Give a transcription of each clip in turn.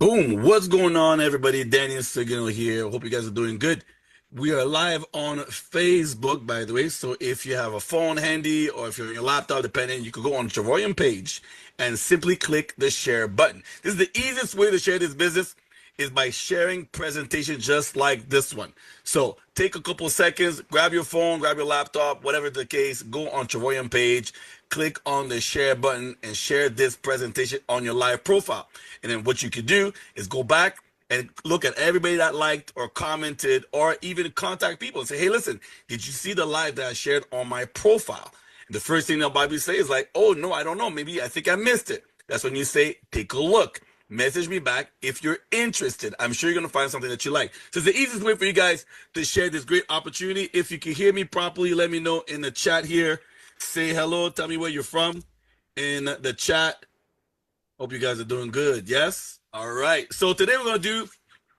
Boom. What's going on, everybody? Daniel Seguignol here. Hope you guys are doing good. We are live on Facebook, by the way. So if you have a phone handy or if you're on your laptop, depending, you can go on the Travorium page and simply click the share button. This is the easiest way to share this business is by sharing presentation just like this one. So take a couple seconds, grab your phone, grab your laptop, whatever the case, go on Travorium page, click on the share button and share this presentation on your live profile. And then what you could do is go back and look at everybody that liked or commented or even contact people and say, hey, listen, did you see the live that I shared on my profile? And the first thing they'll probably say is like, oh, no, I don't know. Maybe I think I missed it. That's when you say, take a look. Message me back if you're interested. I'm sure you're going to find something that you like. So it's the easiest way for you guys to share this great opportunity. If you can hear me properly, let me know in the chat here. Say hello. Tell me where you're from in the chat. Hope you guys are doing good. Yes? All right. So today we're going to do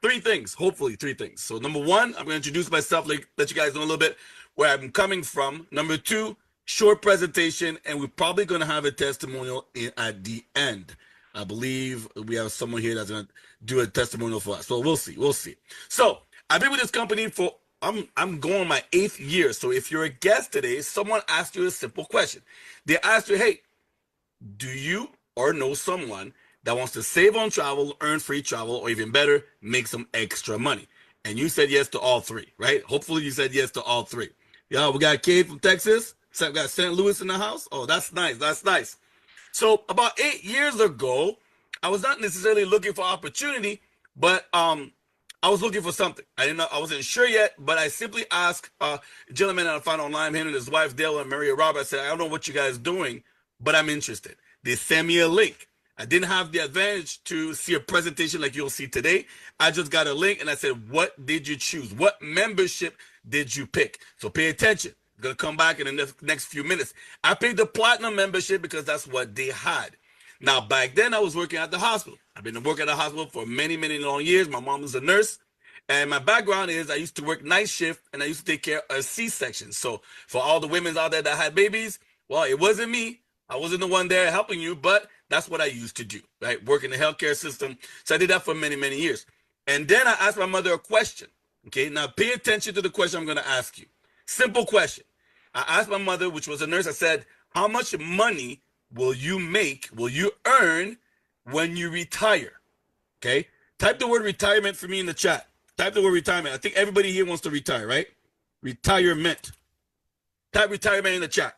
three things. Hopefully three things. So number one, I'm going to introduce myself, let you guys know a little bit where I'm coming from. Number two, short presentation. And we're probably going to have a testimonial at the end. I believe we have someone here that's going to do a testimonial for us. So we'll see. We'll see. So I've been with this company for, I'm going my 8th year. So if you're a guest today, someone asked you a simple question. They asked you, hey, do you or know someone that wants to save on travel, earn free travel, or even better, make some extra money? And you said yes to all three, right? Hopefully you said yes to all three. Yeah, we got Kate from Texas. So we got St. Louis in the house. Oh, that's nice. That's nice. So about 8 years ago, I was not necessarily looking for opportunity, but I was looking for something. I wasn't sure yet, but I simply asked a gentleman that I found online, him and his wife, Dale and Maria Robert. I said, I don't know what you guys are doing, but I'm interested. They sent me a link. I didn't have the advantage to see a presentation like you'll see today. I just got a link and I said, what did you choose? What membership did you pick? So pay attention. I'm going to come back in the next few minutes. I picked the platinum membership because that's what they had. Now, back then I was working at the hospital. I've been working at the hospital for many, many long years. My mom was a nurse. And my background is I used to work night shift and I used to take care of C-sections. So for all the women out there that had babies, well, it wasn't me. I wasn't the one there helping you, but that's what I used to do, right? Work in the healthcare system. So I did that for many, many years. And then I asked my mother a question. Okay, now pay attention to the question I'm going to ask you. Simple question. I asked my mother, which was a nurse, I said, how much money will you earn when you retire? Okay, type the word retirement for me in the chat. Type the word retirement. I think everybody here wants to retire, right? Retirement. Type retirement in the chat.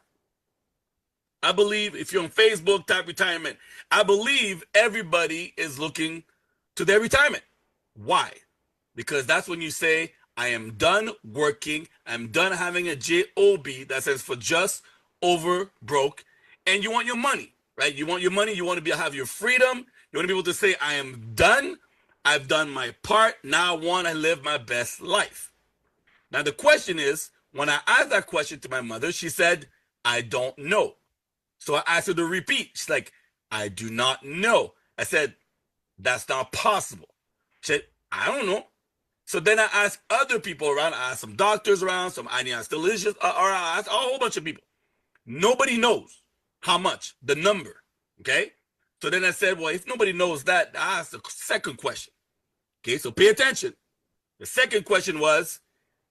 I believe if you're on Facebook, type retirement. I believe everybody is looking to their retirement. Why? Because that's when you say, I am done working. I'm done having a job that says for just over broke. And you want your money, right? You want your money. You want to have your freedom. You want to be able to say, I am done. I've done my part. Now I want to live my best life. Now the question is, when I asked that question to my mother, she said, I don't know. So I asked her to repeat. She's like, I do not know. I said, that's not possible. She said, I don't know. So then I asked other people around. I asked some doctors around, some anesthesiologists, or I asked a whole bunch of people. Nobody knows how much, the number, okay? So then I said, well, if nobody knows that, I asked the second question. Okay, so pay attention. The second question was,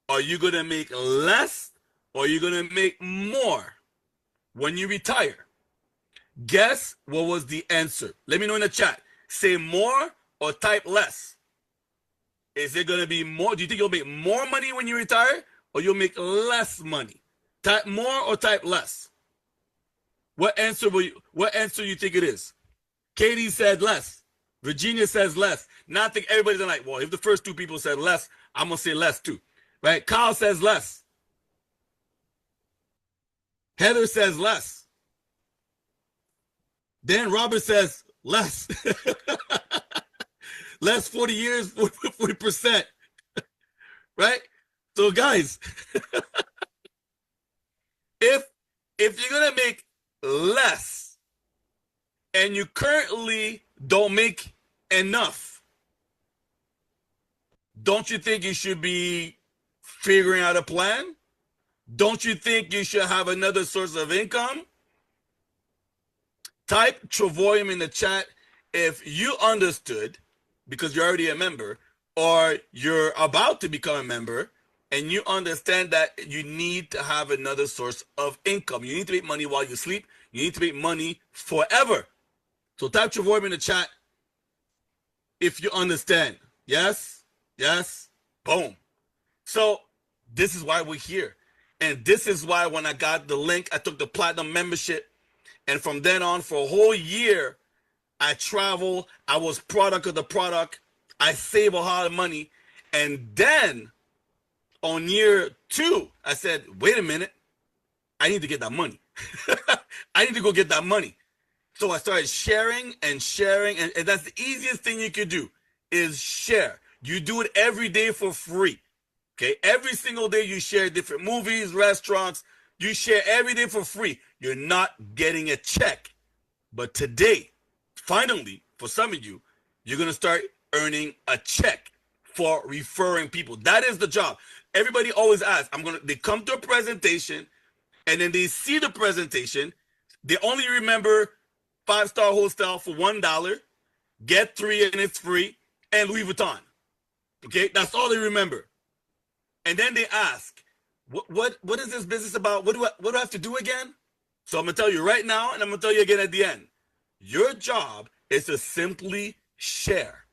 are you going to make less or are you going to make more when you retire? Guess what was the answer? Let me know in the chat. Say more or type less. Is it going to be more? Do you think you'll make more money when you retire or you'll make less money? Type more or type less. What answer you think it is? Katie said less. Virginia says less. Now I think everybody's like, well, if the first two people said less, I'm going to say less too. Right? Kyle says less. Heather says less. Dan Robert says less. Less 40 years, 40%. Right? So guys, if you're going to make less and you currently don't make enough, don't you think you should be figuring out a plan? Don't you think you should have another source of income? Type Travorium in the chat if you understood because you're already a member, or you're about to become a member, and you understand that you need to have another source of income. You need to make money while you sleep. You need to make money forever. So type Travorium in the chat if you understand. Yes? Yes? Boom. So this is why we're here. And this is why when I got the link, I took the platinum membership. And from then on, for a whole year, I travel. I was product of the product. I save a lot of money. And then on year 2, I said, wait a minute. I need to get that money. I need to go get that money. So I started sharing and sharing. And that's the easiest thing you could do is share. You do it every day for free. Okay, every single day you share different movies, restaurants. You share every day for free. You're not getting a check. But today, finally, for some of you, you're going to start earning a check for referring people. That is the job. Everybody always asks, they come to a presentation and then they see the presentation. They only remember 5-star hostel for $1, get 3 and it's free, and Louis Vuitton. Okay, that's all they remember. And then they ask, what is this business about? What do I have to do again? So I'm going to tell you right now, and I'm going to tell you again at the end. Your job is to simply share.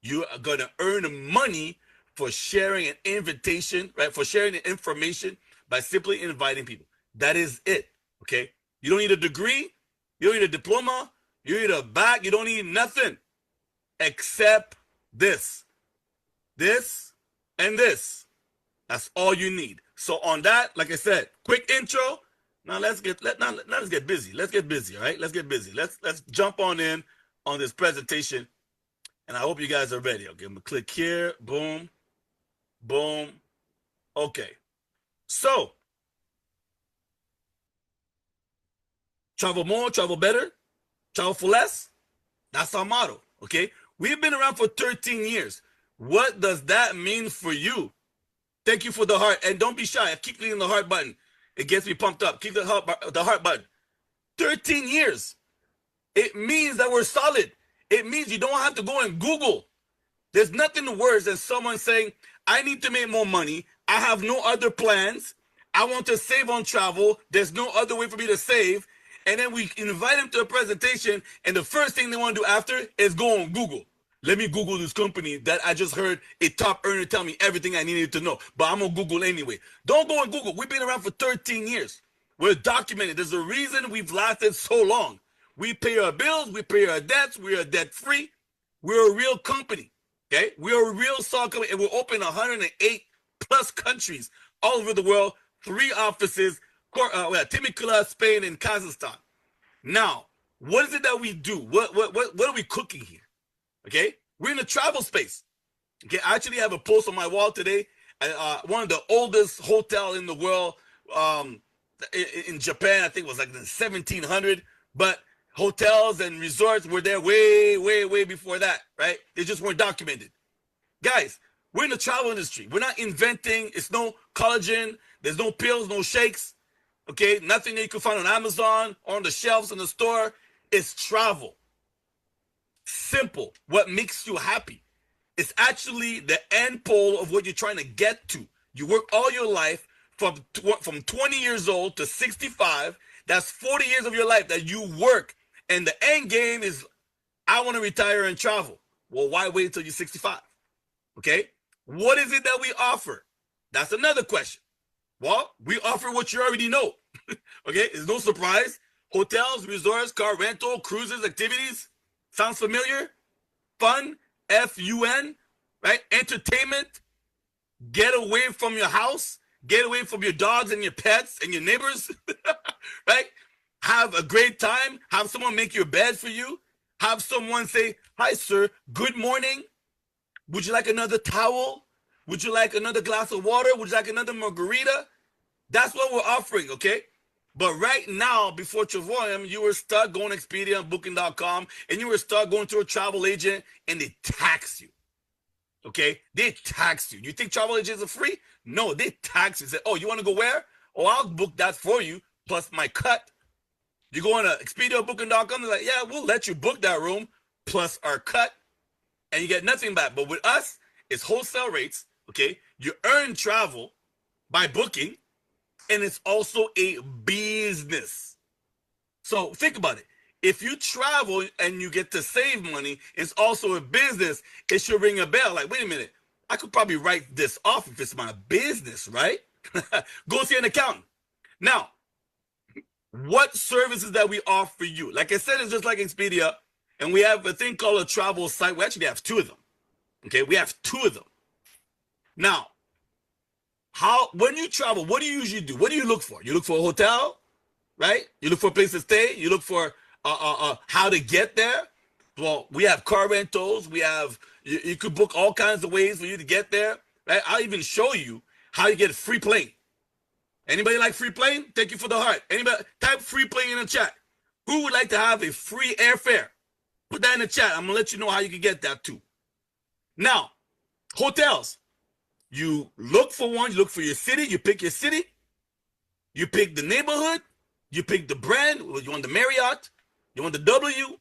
You are going to earn money for sharing an invitation, right? For sharing the information by simply inviting people. That is it, okay? You don't need a degree. You don't need a diploma. You don't need a bac. You don't need nothing except this, and this. That's all you need. So on that, like I said, quick intro. Now let's get busy. Let's get busy, all right? Let's get busy. Let's jump on in on this presentation, and I hope you guys are ready. Okay, I'm gonna click here. Boom, boom. Okay. So travel more, travel better, travel for less. That's our motto. Okay. We've been around for 13 years. What does that mean for you? Thank you for the heart. And don't be shy. I keep clicking the heart button. It gets me pumped up. Keep the heart button. 13 years. It means that we're solid. It means you don't have to go and Google. There's nothing worse than someone saying, I need to make more money. I have no other plans. I want to save on travel. There's no other way for me to save. And then we invite them to a presentation, and the first thing they want to do after is go on Google. Let me Google this company that I just heard a top earner tell me everything I needed to know, but I'm going to Google anyway. Don't go on Google. We've been around for 13 years. We're documented. There's a reason we've lasted so long. We pay our bills. We pay our debts. We are debt-free. We're a real company, okay? We're a real solid company, and we're open in 108 plus countries all over the world, 3 offices, Temecula, Spain, and Kazakhstan. Now, what is it that we do? What are we cooking here? Okay, we're in the travel space. Okay, I actually have a post on my wall today. One of the oldest hotel in the world, in Japan, I think it was like the 1700. But hotels and resorts were there way before that, right? They just weren't documented. Guys, we're in the travel industry. We're not inventing. It's no collagen. There's no pills, no shakes. Okay, nothing that you can find on Amazon or on the shelves in the store. It's travel. Simple. What makes you happy? It's actually the end pole of what you're trying to get to. You work all your life from 20 years old to 65. That's 40 years of your life that you work. And the end game is, I want to retire and travel. Well, why wait until you're 65? Okay? What is it that we offer? That's another question. Well, we offer what you already know. Okay? It's no surprise. Hotels, resorts, car rental, cruises, activities. Sounds familiar? Fun, F-U-N, right? Entertainment. Get away from your house. Get away from your dogs and your pets and your neighbors, right? Have a great time. Have someone make your bed for you. Have someone say, hi, sir, good morning. Would you like another towel? Would you like another glass of water? Would you like another margarita? That's what we're offering, okay? But right now, before Travorium, you were stuck going to Expedia and Booking.com, and you were stuck going to a travel agent, and they tax you. Okay? They tax you. You think travel agents are free? No, they tax you. Say, oh, you want to go where? Oh, I'll book that for you, plus my cut. You go on to Expedia or Booking.com, they're like, yeah, we'll let you book that room, plus our cut. and you get nothing back. But with us, it's wholesale rates, okay? You earn travel by booking, and it's also a business. So think about it. If you travel and you get to save money, it's also a business. It should ring a bell. Like, wait a minute, I could probably write this off if it's my business, right? Go see an accountant. Now, what services that we offer you? Like I said, it's just like Expedia, and we have a thing called a travel site. We actually have two of them. Okay, we have two of them. Now, when you travel, what do you usually do? What do you look for? You look for a hotel, right? You look for a place to stay. You look for how to get there. Well, we have car rentals. We have you could book all kinds of ways for you to get there, right? I'll even show you how you get a free plane. Anybody like free plane? Thank you for the heart. Anybody type free plane in the chat. Who would like to have a free airfare? Put that in the chat. I'm gonna let you know how you can get that too. Now, hotels. You look for one. You look for your city. You pick your city. You pick the neighborhood. You pick the brand. You want the Marriott. You want the W.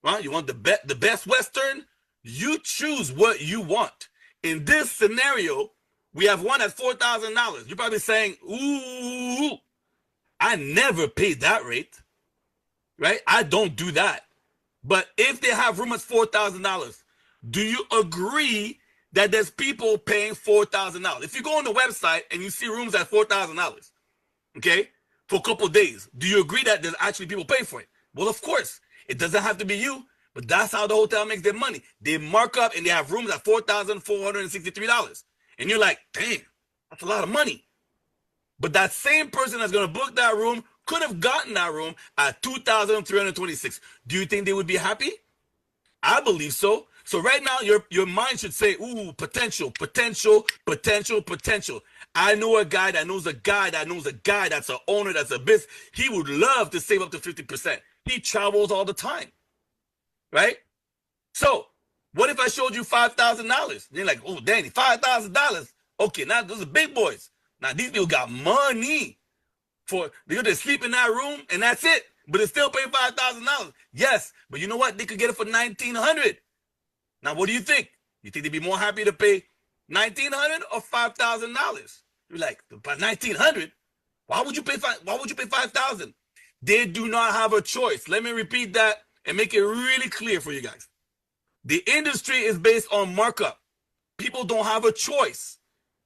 Right? You want the Best Western. You choose what you want. In this scenario, we have one at $4,000. You're probably saying, ooh, I never paid that rate, right? I don't do that. But if they have room at $4,000, do you agree that there's people paying $4,000? If you go on the website and you see rooms at $4,000, okay, for a couple of days, do you agree that there's actually people paying for it? Well, of course. It doesn't have to be you, but that's how the hotel makes their money. They mark up and they have rooms at $4,463. And you're like, dang, that's a lot of money. But that same person that's going to book that room could have gotten that room at $2,326. Do you think they would be happy? I believe so. So right now, your mind should say, ooh, potential, potential, potential, potential. I know a guy that knows a guy that knows a guy that's an owner, that's a business. He would love to save up to 50%. He travels all the time, right? So what if I showed you $5,000? You're like, oh, Danny, $5,000. Okay, now those are big boys. Now these people got money they're gonna sleep in that room and that's it. But they still pay $5,000. Yes, but you know what? They could get it for $1,900. Now, what do you think? You think they'd be more happy to pay $1,900 or $5,000? You're like, but $1,900? Why would you pay $5,000? They do not have a choice. Let me repeat that and make it really clear for you guys. The industry is based on markup. People don't have a choice.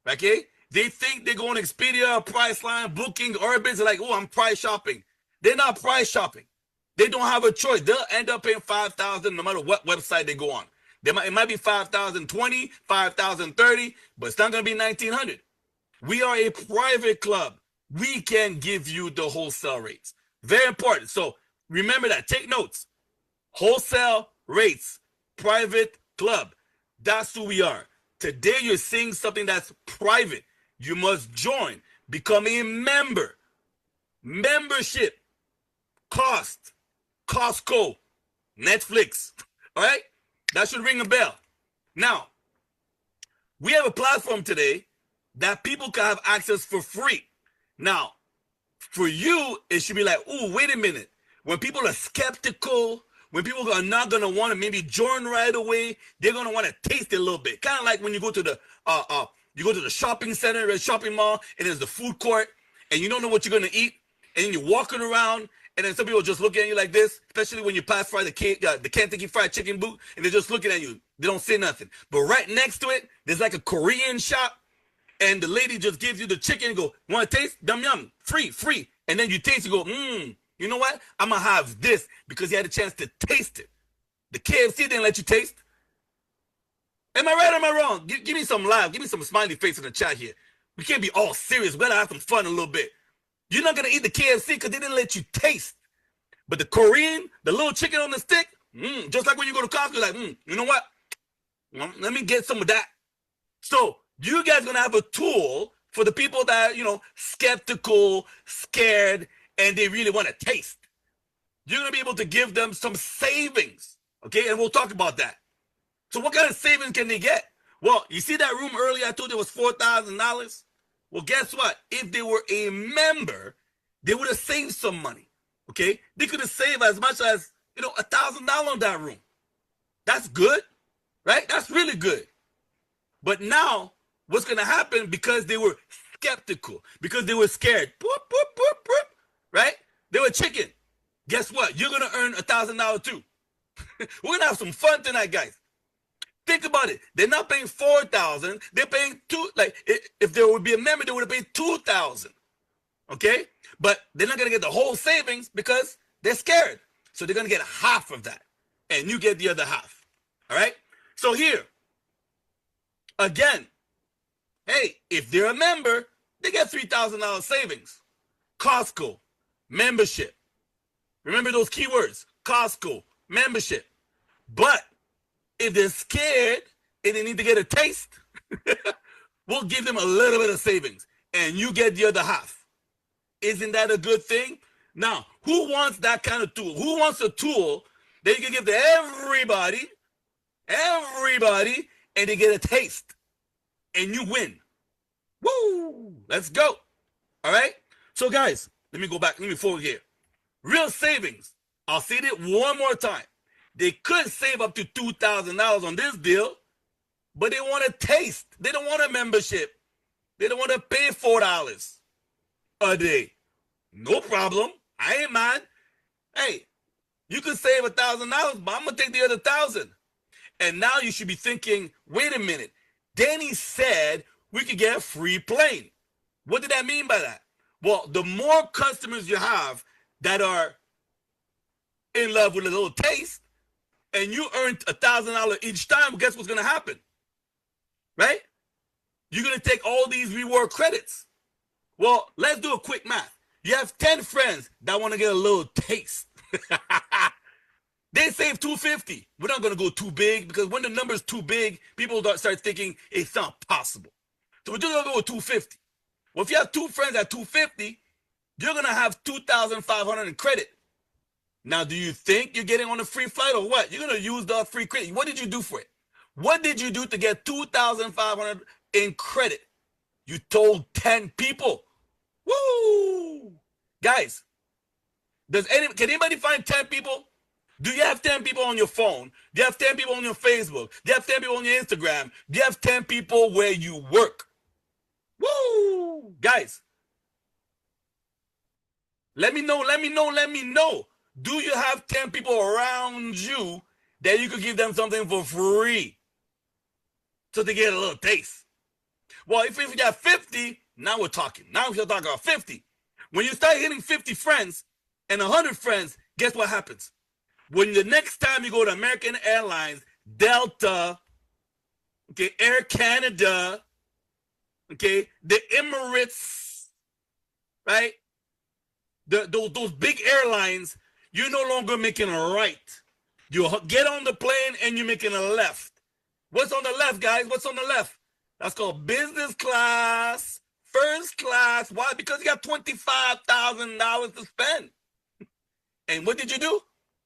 Okay? They think they go on Expedia, Priceline, Booking, Urban. They're like, oh, I'm price shopping. They're not price shopping. They don't have a choice. They'll end up paying $5,000 no matter what website they go on. It might be $5,020, $5,030, but it's not going to be $1,900. We are a private club. We can give you the wholesale rates. Very important. So remember that. Take notes. Wholesale rates, private club. That's who we are. Today you're seeing something that's private. You must join. Become a member. Membership. Cost. Costco. Netflix. All right? That should ring a bell. Now, we have a platform today that people can have access for free. Now, for you, it should be like, oh, wait a minute. When people are skeptical, when people are not going to want to maybe join right away, they're going to want to taste it a little bit. Kind of like when you go to the shopping center, a shopping mall, and there's the food court, and you don't know what you're going to eat, and then you're walking around, and then some people just look at you like this, especially when you pass by the Kentucky Fried Chicken booth, and they're just looking at you. They don't say nothing. But right next to it, there's like a Korean shop, and the lady just gives you the chicken and go, want to taste? Yum, yum, free. And then you taste, you go, you know what? I'm going to have this because you had a chance to taste it. The KFC didn't let you taste. Am I right or am I wrong? Give me some live. Give me some smiley face in the chat here. We can't be all serious. We got to have some fun a little bit. You're not going to eat the KFC because they didn't let you taste. But the Korean, the little chicken on the stick, just like when you go to Costco, like, you know what? Let me get some of that. So you guys are going to have a tool for the people that, skeptical, scared, and they really want to taste. You're going to be able to give them some savings, okay? And we'll talk about that. So what kind of savings can they get? Well, you see that room earlier? I told you it was $4,000. Well, guess what? If they were a member, they would have saved some money, okay? They could have saved as much as, $1,000 on that room. That's good. right? That's really good. But now, what's going to happen because they were skeptical, because they were scared, boop, boop, boop, boop, right? They were chicken. Guess what? You're going to earn $1,000 too. We're going to have some fun tonight, guys. Think about it. They're not paying 4,000. They're paying two. Like if there would be a member, they would have paid 2,000. Okay, but they're not gonna get the whole savings because they're scared. So they're gonna get half of that, and you get the other half. All right. So here, again, hey, if they're a member, they get $3,000 savings. Costco membership. Remember those keywords: Costco membership. But if they're scared and they need to get a taste, we'll give them a little bit of savings and you get the other half. Isn't that a good thing? Now, who wants that kind of tool? Who wants a tool that you can give to everybody, and they get a taste and you win? Woo! Let's go. All right? So, guys, let me go back. Let me forward here. Real savings. I'll say it one more time. They could save up to $2,000 on this deal, but they want a taste. They don't want a membership. They don't want to pay $4 a day. No problem. I ain't mad. Hey, you could save $1,000, but I'm going to take the other 1,000. And now you should be thinking, wait a minute. Danny said we could get a free plane. What did that mean by that? Well, the more customers you have that are in love with a little taste, and you earn $1,000 each time, guess what's going to happen? Right? You're going to take all these reward credits. Well, let's do a quick math. You have 10 friends that want to get a little taste. They save $250. We're not going to go too big because when the number is too big, people start thinking it's not possible. So we're just going to go with $250. Well, if you have 2 friends at $250, you're going to have $2,500 in credit. Now, do you think you're getting on a free flight or what? You're going to use the free credit. What did you do for it? What did you do to get $2,500 in credit? You told 10 people. Woo! Guys, can anybody find 10 people? Do you have 10 people on your phone? Do you have 10 people on your Facebook? Do you have 10 people on your Instagram? Do you have 10 people where you work? Woo! Guys, let me know. Do you have 10 people around you that you could give them something for free so they get a little taste? Well, if you got 50, now we're talking. Now we're talking about 50. When you start hitting 50 friends and 100 friends, guess what happens? When the next time you go to American Airlines, Delta, okay, Air Canada, okay, the Emirates, right? Those big airlines, you're no longer making a right. You get on the plane and you're making a left. What's on the left, guys? What's on the left? That's called business class, first class. Why? Because you got $25,000 to spend. And what did you do?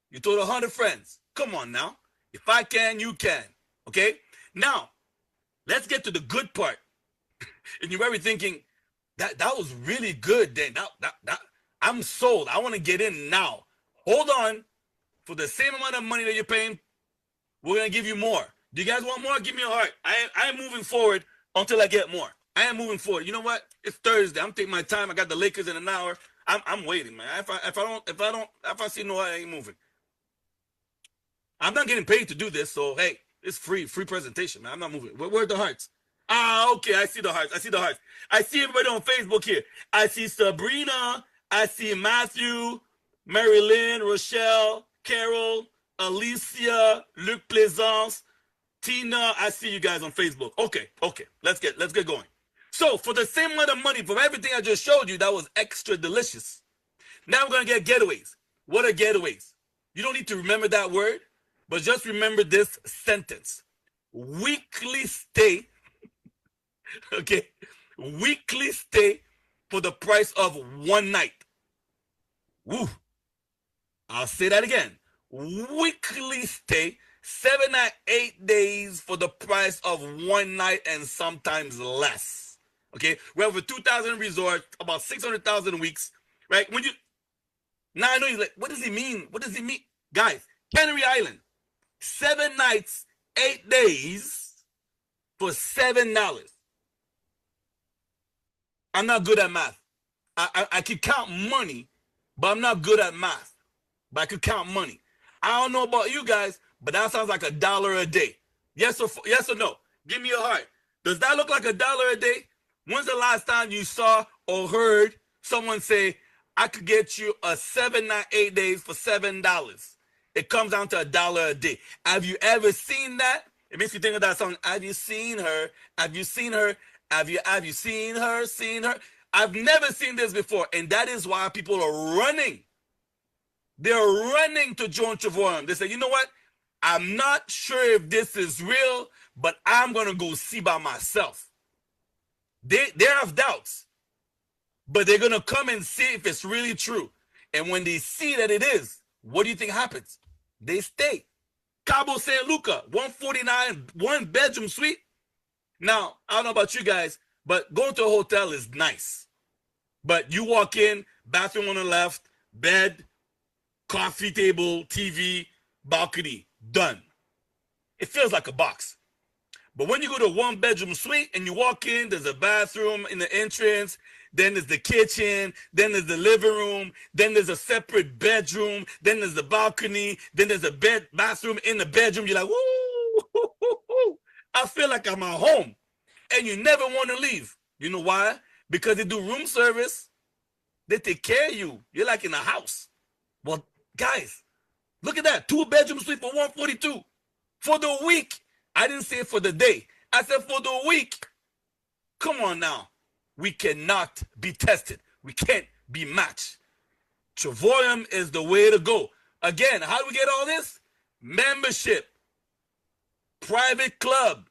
You told 100 friends. Come on now. If I can, you can. Okay? Now, let's get to the good part. And you're probably thinking, that was really good, Dan. I'm sold. I want to get in now. Hold on. For the same amount of money that you're paying, we're going to give you more. Do you guys want more? Give me a heart. I am moving forward until I get more. I am moving forward. You know what? It's Thursday. I'm taking my time. I got the Lakers in an hour. I'm waiting, man. If I see no, I ain't moving. I'm not getting paid to do this, so hey, it's free presentation, man. I'm not moving. Where are the hearts? Okay, I see the hearts. I see everybody on Facebook here. I see Sabrina. I see Matthew, Mary Lynn, Rochelle, Carol, Alicia, Luc Plaisance, Tina. I see you guys on Facebook. Okay. Let's get going. So for the same amount of money from everything I just showed you, that was extra delicious. Now we're gonna get getaways. What are getaways? You don't need to remember that word, but just remember this sentence. Weekly stay. Okay. Weekly stay for the price of one night. Woo. I'll say that again. Weekly stay, 7 or 8 days for the price of one night and sometimes less. Okay? We have a 2,000 resort, about 600,000 weeks, right? Now I know you're like, what does he mean? Guys, Canary Island, 7 nights, 8 days for $7. I'm not good at math. I can count money, but I'm not good at math. But I could count money. I don't know about you guys, but that sounds like $1 a day. Yes or no? Give me a heart. Does that look like $1 a day? When's the last time you saw or heard someone say, I could get you a 7 night 8 days for $7? It comes down to $1 a day. Have you ever seen that? It makes me think of that song. Have you seen her? Have you seen her? Have you seen her? Seen her? I've never seen this before, and that is why people are running. They're running to join Travorium. They say, you know what? I'm not sure if this is real, but I'm going to go see by myself. They have doubts, but they're going to come and see if it's really true. And when they see that it is, what do you think happens? They stay. Cabo San Luca, 149, 1-bedroom suite. Now, I don't know about you guys, but going to a hotel is nice. But you walk in, bathroom on the left, bed, coffee table, TV, balcony, done. It feels like a box. But when you go to a 1-bedroom suite and you walk in, there's a bathroom in the entrance, then there's the kitchen, then there's the living room, then there's a separate bedroom, then there's the balcony, then there's a bathroom in the bedroom. You're like, woo, I feel like I'm at home. And you never want to leave. You know why? Because they do room service. They take care of you. You're like in a house. Well, guys, look at that. 2-bedroom suite for $142 for the week. I didn't say for the day. I said for the week. Come on now. We cannot be tested. We can't be matched. Travorium is the way to go. Again, how do we get all this? Membership, private club,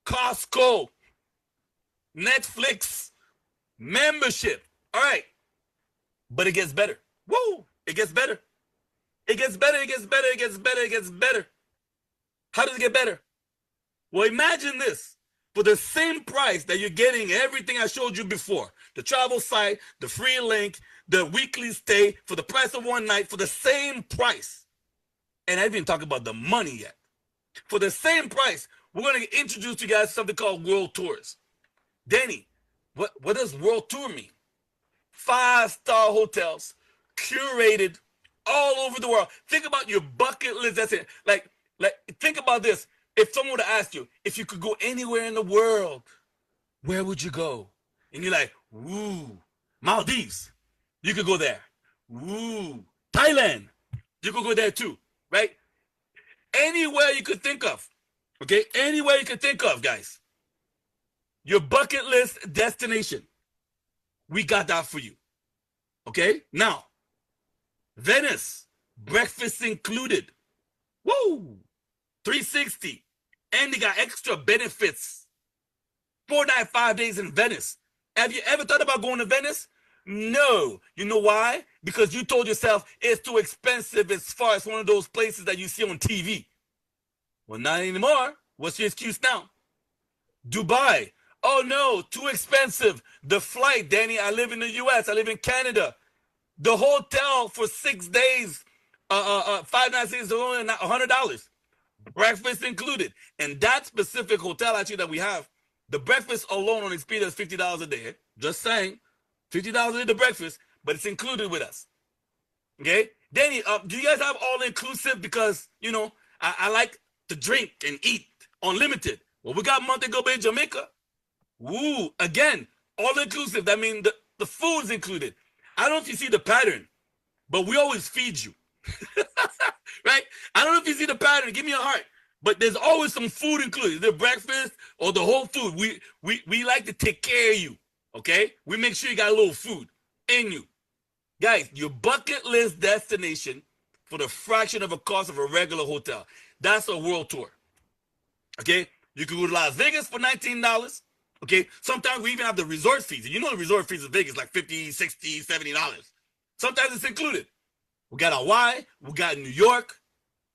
Costco, Netflix, membership. All right. But it gets better. Woo! It gets better. It gets better. It gets better. It gets better. It gets better. How does it get better? Well, imagine this. For the same price that you're getting everything I showed you before, the travel site, the free link, the weekly stay, for the price of one night, for the same price. And I didn't talk about the money yet. For the same price, we're going to introduce you guys to something called World Tours. Danny, what does World Tour mean? 5-star hotels, curated all over the world. Think about your bucket list. That's it. Like, think about this. If someone would have asked you, if you could go anywhere in the world, where would you go? And you're like, ooh, Maldives. You could go there. Ooh, Thailand. You could go there too, right? Anywhere you could think of. Okay? Anywhere you could think of, guys. Your bucket list destination. We got that for you. Okay? Now, Venice, breakfast included. Woo! 360. And they got extra benefits. 4 nights, 5 days in Venice. Have you ever thought about going to Venice? No. You know why? Because you told yourself it's too expensive as far as one of those places that you see on TV. Well, not anymore. What's your excuse now? Dubai. Oh no, too expensive. The flight, Danny, I live in the US, I live in Canada. The hotel for 6 days, 5 nights is only $100. Breakfast included. And that specific hotel actually that we have, the breakfast alone on Expedia is $50 a day. Just saying. $50 a day the breakfast, but it's included with us. Okay? Danny, do you guys have all-inclusive? Because, you know, I like to drink and eat unlimited. Well, we got Montego Bay, Jamaica. Ooh, again, all-inclusive. That means the food's included. I don't know if you see the pattern, but we always feed you. Right? I don't know if you see the pattern. Give me a heart. But there's always some food included. The breakfast or the whole food. We like to take care of you. Okay? We make sure you got a little food in you. Guys, your bucket list destination for the fraction of a cost of a regular hotel. That's a world tour. Okay? You can go to Las Vegas for $19. Okay? Sometimes we even have the resort fees. You know the resort fees in Vegas like $50, $60, $70. Sometimes it's included. We got Hawaii. We got New York.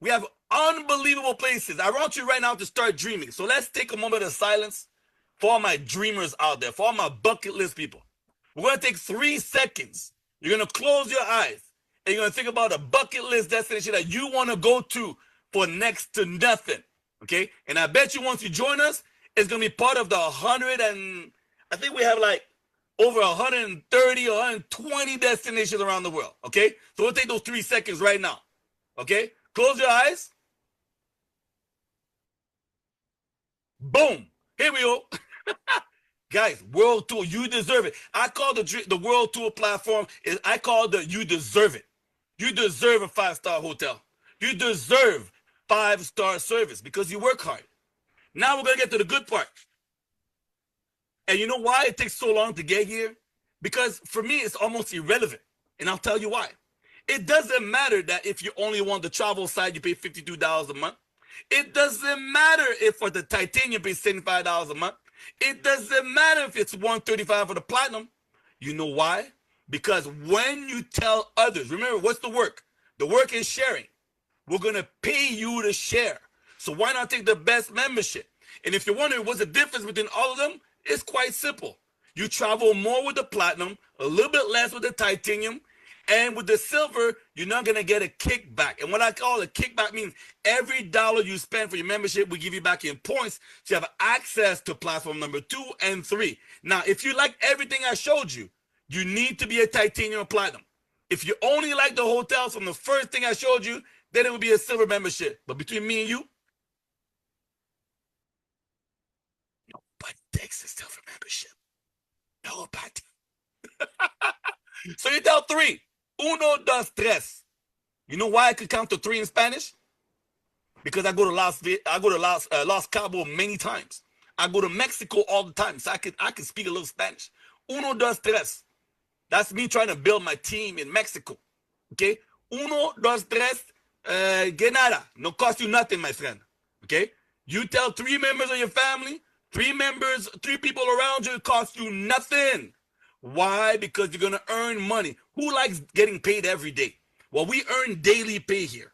We have unbelievable places. I want you right now to start dreaming. So let's take a moment of silence for all my dreamers out there, for all my bucket list people. We're going to take 3 seconds. You're going to close your eyes, and you're going to think about a bucket list destination that you want to go to for next to nothing. Okay, and I bet you once you join us, it's gonna be part of the 100 and I think we have like over 130 or 120 destinations around the world. Okay, so we'll take those 3 seconds right now. Okay, close your eyes. Boom. Here we go. Guys, World Tour, you deserve it. I call the World Tour platform, I call the you deserve it. You deserve a 5-star hotel. You deserve 5-star service because you work hard. Now we're going to get to the good part. And you know why it takes so long to get here? Because for me, it's almost irrelevant. And I'll tell you why. It doesn't matter that if you only want the travel side, you pay $52 a month. It doesn't matter if for the titanium, you pay $75 a month. It doesn't matter if it's $135 for the platinum. You know why? Because when you tell others, remember, what's the work? The work is sharing. We're going to pay you to share. So why not take the best membership? And if you're wondering what's the difference between all of them, it's quite simple. You travel more with the platinum, a little bit less with the titanium, and with the silver, you're not going to get a kickback. And what I call a kickback means every dollar you spend for your membership, we give you back in points. So you have access to platform number 2 and 3. Now, if you like everything I showed you, you need to be a titanium or platinum. If you only like the hotels from the first thing I showed you, then it would be a silver membership. But between me and you, nobody takes a silver membership. Nobody. So you tell 3. Uno, dos, tres. You know why I could count to 3 in Spanish? Because I go to Los Cabos many times. I go to Mexico all the time, so I can speak a little Spanish. Uno, dos, tres. That's me trying to build my team in Mexico. Okay? Uno, dos, tres. Que nada. No cost you nothing, my friend. Okay? You tell 3 members of your family, 3 people around you, it costs you nothing. Why? Because you're going to earn money. Who likes getting paid every day? Well, we earn daily pay here.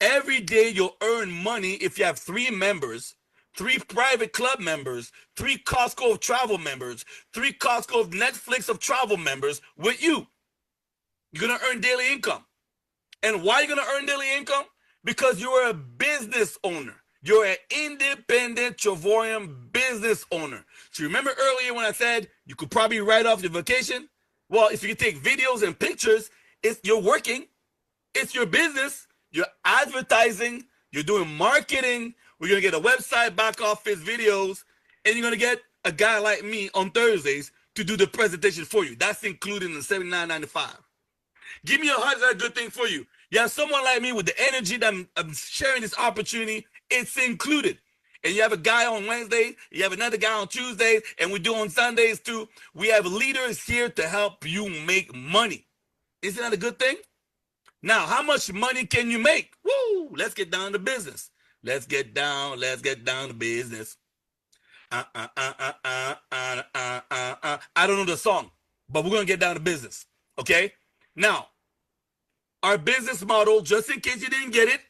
Every day you'll earn money if you have 3 members, 3 private club members, 3 Costco of travel members, 3 Costco of Netflix of travel members with you. You're going to earn daily income. And why are you going to earn daily income? Because you're a business owner. You're an independent Travorium business owner. So remember earlier when I said you could probably write off your vacation? Well, if you can take videos and pictures, you're working. It's your business. You're advertising. You're doing marketing. We're going to get a website, back office videos, and you're going to get a guy like me on Thursdays to do the presentation for you. That's included in the $79.95. Give me a heart. That's a good thing for you. You have someone like me with the energy that I'm sharing this opportunity. It's included. And you have a guy on Wednesday, you have another guy on Tuesdays, and we do on Sundays too. We have leaders here to help you make money. Isn't that a good thing? Now, how much money can you make? Woo! Let's get down to business. Let's get down to business. I don't know the song, but we're going to get down to business. Okay? Now, our business model, just in case you didn't get it,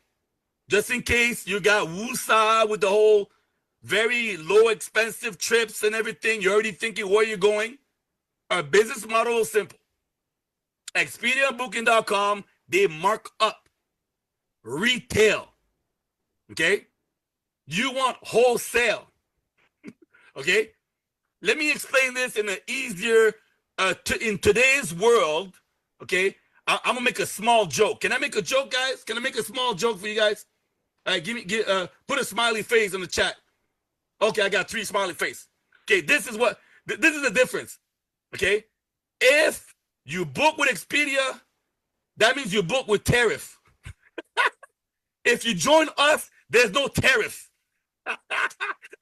just in case you got woosah with the whole very low expensive trips and everything, you're already thinking where you're going. Our business model is simple. Expedia and Booking.com, they mark up retail. Okay? You want wholesale. Okay? Let me explain this in an easier, in today's world, okay? I'm going to make a small joke. Can I make a joke, guys? Can I make a small joke for you guys? All right, put a smiley face in the chat. Okay, I got 3 smiley face. Okay, this is the difference. Okay, if you book with Expedia, that means you book with tariff. If you join us, there's no tariff. I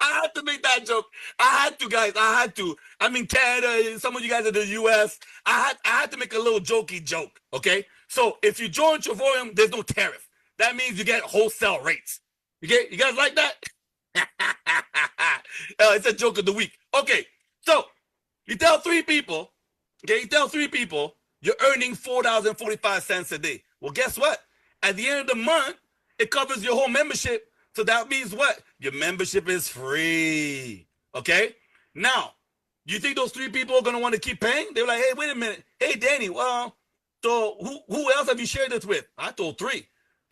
had to make that joke. I had to, guys. I had to. I'm in Canada. Some of you guys are in the U.S. I had to make a little jokey joke. Okay, so if you join Travorium, there's no tariff. That means you get wholesale rates. You guys like that? It's a joke of the week. Okay, so you tell 3 people. Okay, you tell 3 people you're earning $4.45 a day. Well, guess what? At the end of the month, it covers your whole membership. So that means what? Your membership is free. Okay? Now, you think those 3 people are going to want to keep paying? They're like, hey, wait a minute. Hey, Danny, well, so who else have you shared this with? I told 3.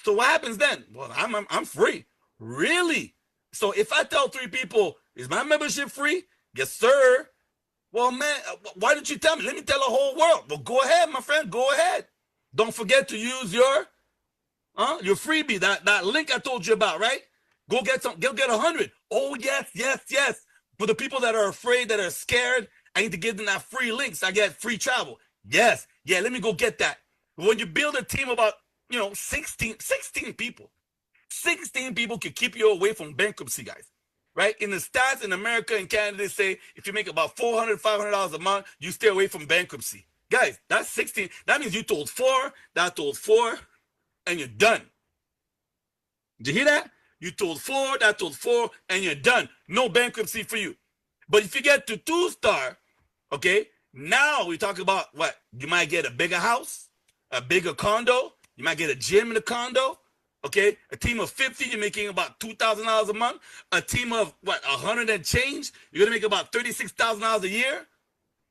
So what happens then? Well, I'm free. Really? So if I tell 3 people, is my membership free? Yes, sir. Well, man, why didn't you tell me? Let me tell the whole world. Well, go ahead, my friend. Go ahead. Don't forget to use your freebie, that link I told you about, right? Go get 100. Oh, yes. For the people that are afraid, that are scared, I need to give them that free links. I get free travel. Yes. Yeah, let me go get that. When you build a team about, 16 people, 16 people could keep you away from bankruptcy, guys. Right? In the stats in America and Canada, they say if you make about $400, $500 a month, you stay away from bankruptcy. Guys, that's 16. That means you told 4, that told 4, and you're done. Did you hear that? You told 4, that told 4, and you're done. No bankruptcy for you. But if you get to 2-star, okay, now we talk about what? You might get a bigger house, a bigger condo. You might get a gym in the condo. Okay, a team of 50, you're making about $2,000 a month. A team of 100 and change, you're gonna make about $36,000 a year.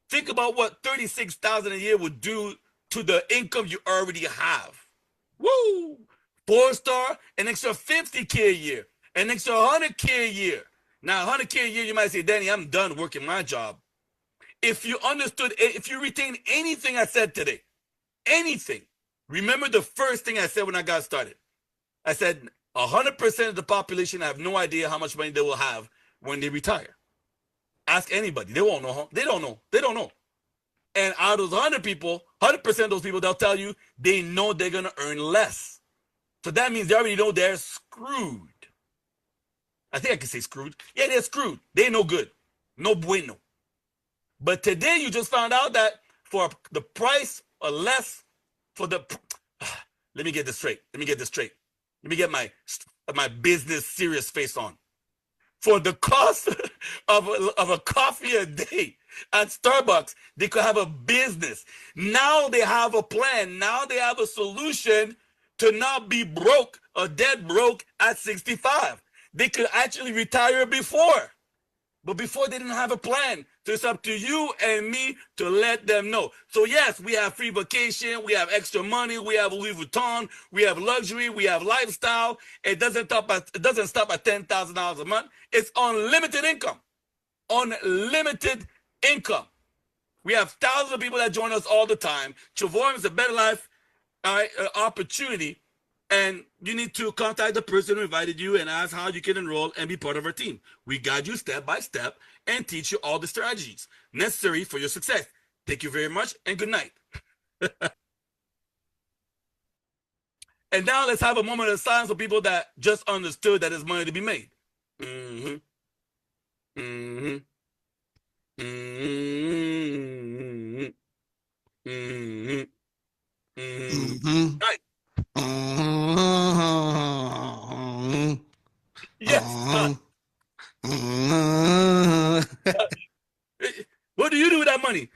Think about what $36,000 a year would do to the income you already have. Woo! 4-star, an extra $50K a year, an extra $100K a year. Now, $100K a year, you might say, Danny, I'm done working my job. If you retain anything I said today, anything, remember the first thing I said when I got started. I said 100% of the population have no idea how much money they will have when they retire. Ask anybody. They won't know. They don't know. And out of those 100 people, 100% of those people, they'll tell you they know they're going to earn less. So that means they already know they're screwed. I think I can say screwed. Yeah, they're screwed. They ain't no good. No bueno. But today you just found out that for the price or less for the... Let me get this straight. Let me get my business serious face on. For the cost of a coffee a day at Starbucks, they could have a business. Now they have a plan. Now they have a solution to not be broke or dead broke at 65. They could actually retire before. But before they didn't have a plan. So it's up to you and me to let them know. So yes, we have free vacation, we have extra money, we have Louis Vuitton, we have luxury, we have lifestyle. It doesn't stop at $10,000 a month. It's unlimited income. Unlimited income. We have thousands of people that join us all the time. Travorium is a better life opportunity. And you need to contact the person who invited you and ask how you can enroll and be part of our team. We guide you step by step and teach you all the strategies necessary for your success. Thank you very much and good night. And now let's have a moment of silence for people that just understood that there's money to be made. Mm-hmm. Mm-hmm. Mm-hmm. Mm-hmm. Mm-hmm. Right. Yes. What do you do with that money?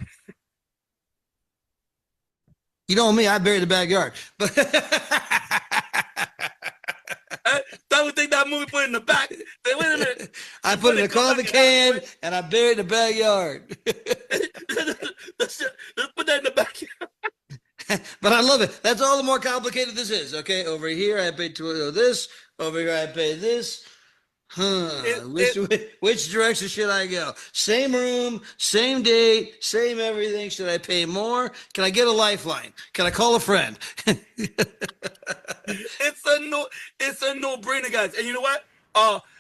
You know me, I bury the backyard. But I would take that movie, put it in the back. Say, wait a minute. I put it in a coffee can and I bury it in the backyard. Let's put that in the backyard. But I love it. That's all the more complicated this is. Okay, over here I pay this. Over here I pay this. Which direction should I go? Same room, same date, same everything. Should I pay more? Can I get a lifeline? Can I call a friend? It's a no-brainer, guys. And you know what?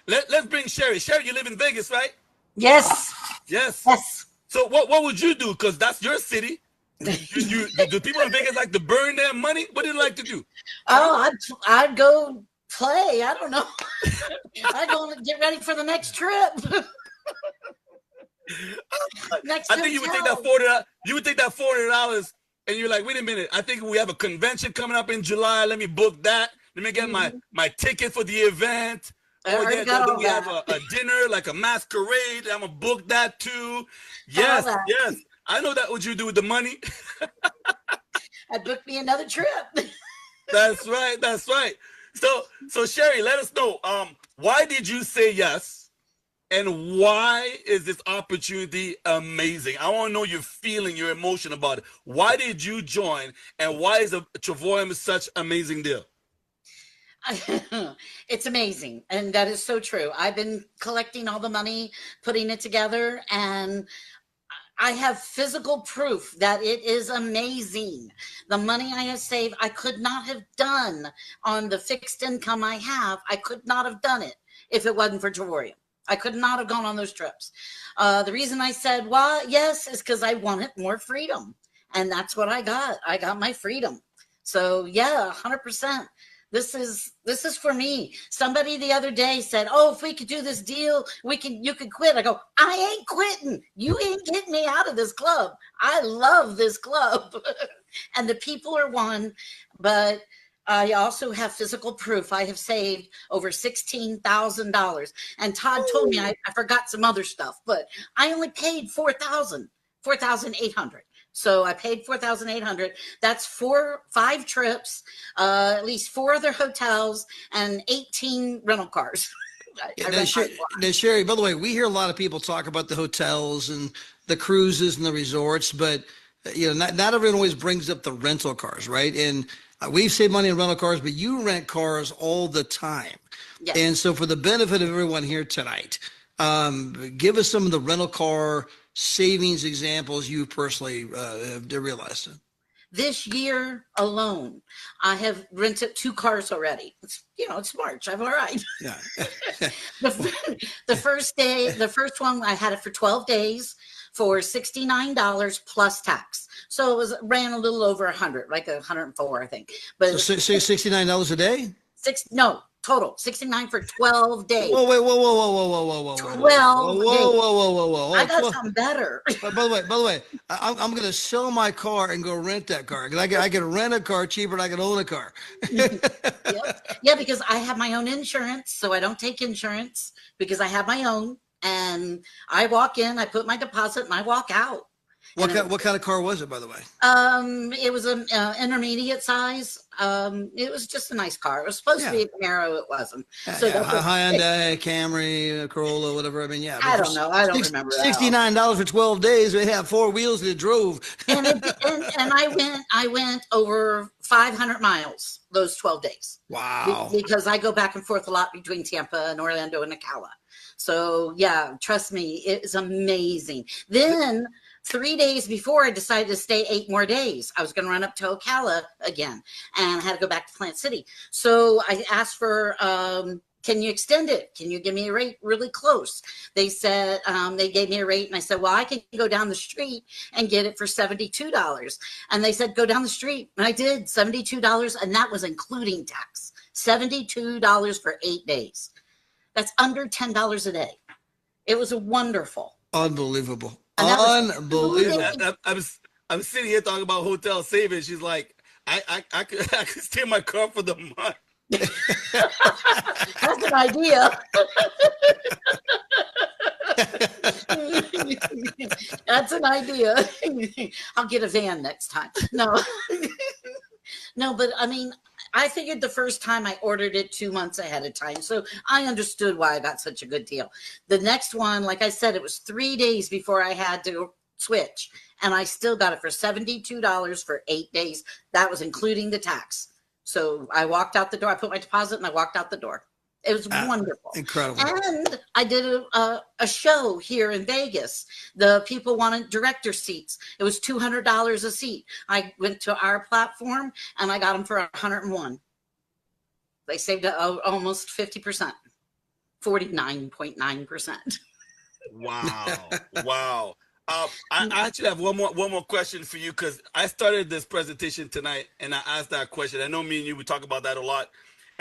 Let's bring Sherry. Sherry, you live in Vegas, right? Yes. So what would you do? Because that's your city. Do people in Vegas like to burn their money? What do you like to do? Oh, I'd go play. I don't know. I'd go get ready for the next trip. I think you would take that $40. You would take that $400, and you're like, wait a minute. I think we have a convention coming up in July. Let me book that. Let me get my ticket for the event. We have a dinner, like a masquerade. I'm gonna book that too. Yes. I know that. What you do with the money? I'd book me another trip. That's right. So Sherry, let us know. Why did you say yes? And why is this opportunity amazing? I want to know your feeling, your emotion about it. Why did you join? And why is Travorium such an amazing deal? It's amazing. And that is so true. I've been collecting all the money, putting it together, and I have physical proof that it is amazing. The money I have saved, I could not have done on the fixed income I have. I could not have done it if it wasn't for Travorium. I could not have gone on those trips. The reason I said, well, yes, is because I wanted more freedom. And that's what I got. I got my freedom. So yeah, 100%. This is for me. Somebody the other day said, "Oh, if we could do this deal, you could quit." I go, "I ain't quitting. You ain't getting me out of this club. I love this club." And the people are one, but I also have physical proof. I have saved over $16,000. And Todd told me I forgot some other stuff, but I only paid 4,800. So I paid 4,800. That's 5 trips, at least 4 other hotels, and 18 rental cars. Now, Sherry, by the way, we hear a lot of people talk about the hotels and the cruises and the resorts, but not everyone always brings up the rental cars, right? And we've saved money on rental cars, but you rent cars all the time. Yes. And so for the benefit of everyone here tonight, give us some of the rental car savings examples you personally have realized. This year alone, I have rented 2 cars already. It's March. I'm all right. Yeah. the first one, I had it for 12 days for $69 plus tax. So ran a little over 100, like 104, I think. But so $69 a day? Total 69 for 12 days. Whoa, wait, whoa, 12 whoa. I got something better. By the way, I'm going to sell my car and go rent that car. I can rent a car cheaper than I can own a car. Yep. Yeah, because I have my own insurance, so I don't take insurance because I have my own. And I walk in, I put my deposit, and I walk out. What kind of car was it, by the way? It was an intermediate size. It was just a nice car. It was supposed to be a Camaro. It wasn't. So Hyundai, Camry, Corolla, whatever. I mean, yeah. I don't know. I don't remember. $69 for 12 days. It had 4 wheels and it drove. and I went over 500 miles those 12 days. Wow. Because I go back and forth a lot between Tampa and Orlando and Ocala. So yeah, trust me, it is amazing. Then 3 days before, I decided to stay 8 more days. I was going to run up to Ocala again and I had to go back to Plant City. So I asked for, can you extend it? Can you give me a rate really close? They said, they gave me a rate and I said, well, I can go down the street and get it for $72. And they said, go down the street. And I did $72. And that was including tax, $72 for 8 days. That's under $10 a day. It was wonderful. Unbelievable. Unbelievable. I'm sitting here talking about hotel savings. She's like, I could stay in my car for the month. That's an idea. That's an idea. I'll get a van next time. No. No, but I mean, I figured the first time I ordered it 2 months ahead of time. So I understood why I got such a good deal. The next one, like I said, it was 3 days before I had to switch. And I still got it for $72 for 8 days. That was including the tax. So I walked out the door. I put my deposit and I walked out the door. It was wonderful. Incredible. And I did a show here in Vegas. The people wanted director seats. It was $200 a seat. I went to our platform and I got them for 101. They saved almost 50%, 49.9%. Wow. I actually have one more question for you because I started this presentation tonight and I asked that question. I know me and you, we talk about that a lot.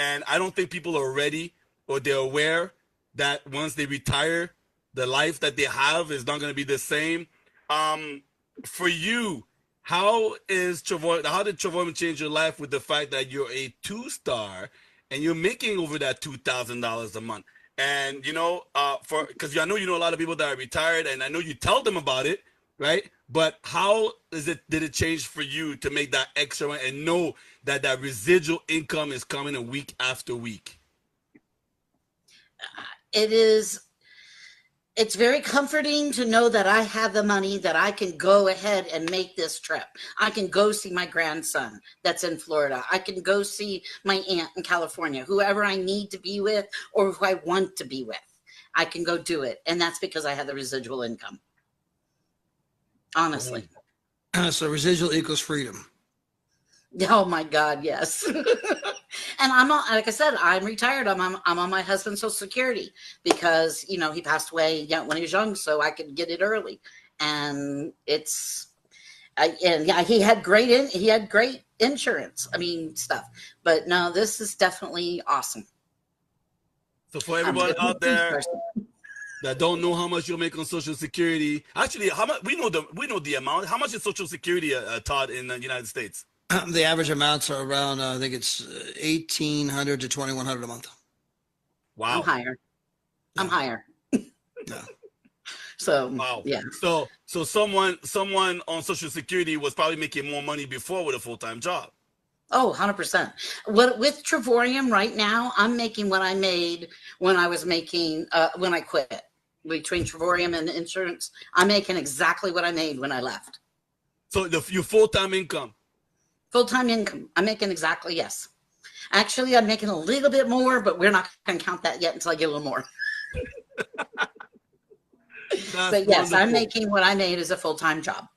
And I don't think people are ready or they're aware that once they retire, the life that they have is not going to be the same. For you, how did Travorium change your life with the fact that you're a 2-star and you're making over that $2,000 a month? And, because I know you know a lot of people that are retired and I know you tell them about it, right? But how did it change for you to make that extra and know that that residual income is coming a week after week? It is it's very comforting to know that I have the money that I can go ahead and make this trip. I can go see my grandson that's in Florida. I can go see my aunt in California, whoever I need to be with or who I want to be with. I can go do it. And that's because I have the residual income. Honestly. So residual equals freedom. Oh my God, yes. And I'm on, like I said, I'm retired. I'm on my husband's Social Security because he passed away when he was young, so I could get it early. And he had great insurance. I mean, stuff. But no, this is definitely awesome. So for everyone out there that don't know how much you'll make on Social Security, actually, how much we know the amount. How much is Social Security, Todd, in the United States? The average amounts are around, I think it's 1,800 to 2,100 a month. Wow. I'm higher. Yeah. So wow. Yeah. So someone on Social Security was probably making more money before with a full-time job. Oh, 100%. With Travorium right now, I'm making what I made when I was making when I quit. Between Travorium and insurance, I'm making exactly what I made when I left. So your full-time income. Full-time income. I'm making exactly, yes. Actually, I'm making a little bit more, but we're not going to count that yet until I get a little more. But yes, wonderful. I'm making what I made as a full-time job.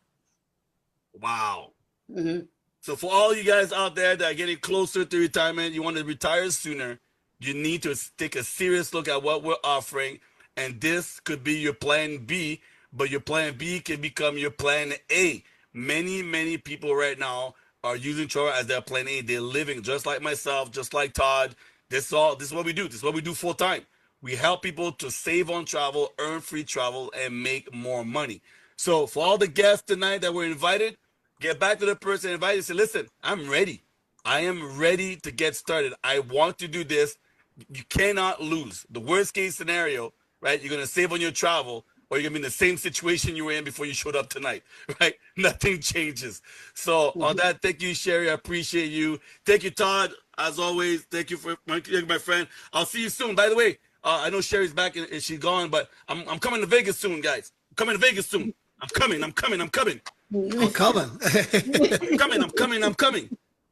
Wow. Mm-hmm. So for all you guys out there that are getting closer to retirement, you want to retire sooner, you need to take a serious look at what we're offering. And this could be your plan B, but your plan B can become your plan A. Many people right now are using Travorium as their plan A. They're living just like myself, just like Todd. This is what we do. This is what we do full time. We help people to save on travel, earn free travel, and make more money. So for all the guests tonight that were invited, get back to the person invited and say, listen, I'm ready. I am ready to get started. I want to do this. You cannot lose. The worst case scenario, right? You're going to save on your travel, or you're going to be in the same situation you were in before you showed up tonight, right? Nothing changes. So on that, thank you, Sherry. I appreciate you. Thank you, Todd. As always, thank you for my friend. I'll see you soon. By the way, I know Sherry's back and she's gone, but I'm coming to Vegas soon, guys. I'm coming to Vegas soon. I'm coming. I'm coming. I'm coming.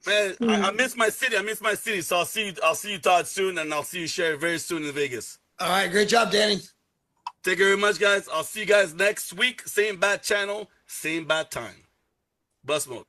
Man, I miss my city. So I'll see you, Todd, soon, and I'll see you, Sherry, very soon in Vegas. All right, great job, Danny. Thank you very much, guys. I'll see you guys next week. Same bat channel, same bat time. Bus mode.